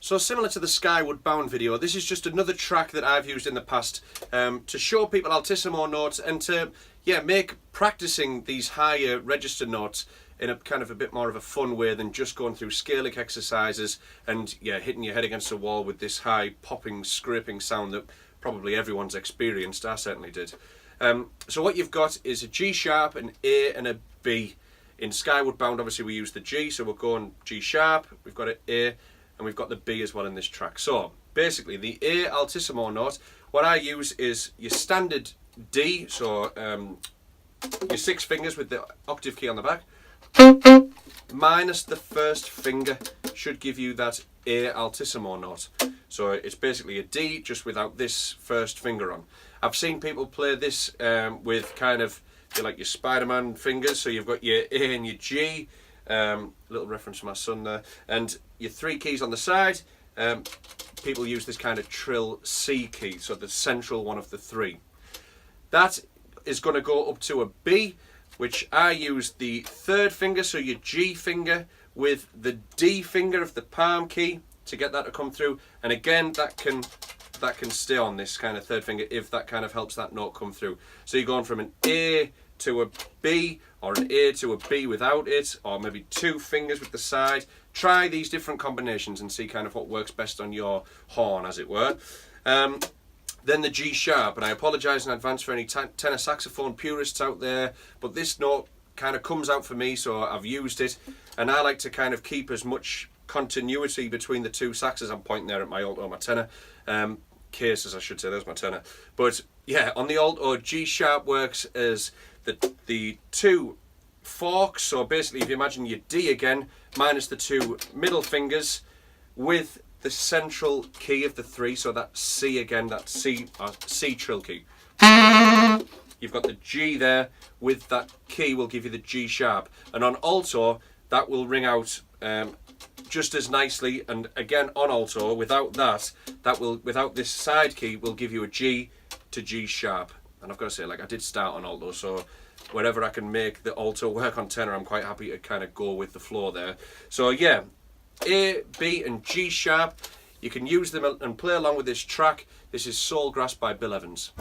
So similar to the Skyward Bound video, this is just another track that I've used in the past to show people altissimo notes and to make practicing these higher register notes in a kind of a bit more of a fun way than just going through scaling exercises and hitting your head against a wall with this high popping, scraping sound that probably everyone's experienced. I certainly did. So what you've got is a G sharp, an A and a B. In Skyward Bound obviously we use the G, so we're going G sharp, we've got an A, and we've got the B as well in this track. So basically the A altissimo note, what I use is your standard D, so your 6 fingers with the octave key on the back, minus the first finger should give you that A altissimo note. So it's basically a D just without this first finger on. I've seen people play this with kind of like your Spider-Man fingers, so you've got your A and your G, little reference to my son there, and your 3 keys on the side. People use this kind of trill C key, so the central one of the 3. That is going to go up to a B, which I use the 3rd finger, so your G finger with the D finger of the palm key to get that to come through, and again that can stay on this kind of 3rd finger if that kind of helps that note come through. So you're going from an A to a B, or an A to a B without it, or maybe 2 fingers with the side. Try these different combinations and see kind of what works best on your horn, as it were. Then the G sharp, and I apologise in advance for any tenor saxophone purists out there, but this note kind of comes out for me, so I've used it, and I like to kind of keep as much continuity between the 2 saxes. I'm pointing there at my alto, my tenor, cases I should say, there's my tenor. But yeah, on the alto, G sharp works as the 2 forks, so basically if you imagine your D again, minus the 2 middle fingers with the central key of the 3, so that C again, that C trill key. You've got the G there with that key will give you the G sharp, and on alto that will ring out just as nicely, and again on alto without without this side key will give you a G to G sharp. And I've got to say, like, I did start on alto, so wherever I can make the alto work on tenor, I'm quite happy to kind of go with the flow there. So yeah, A, B and G sharp, you can use them and play along with this track. This is Soul Grass by Bill Evans.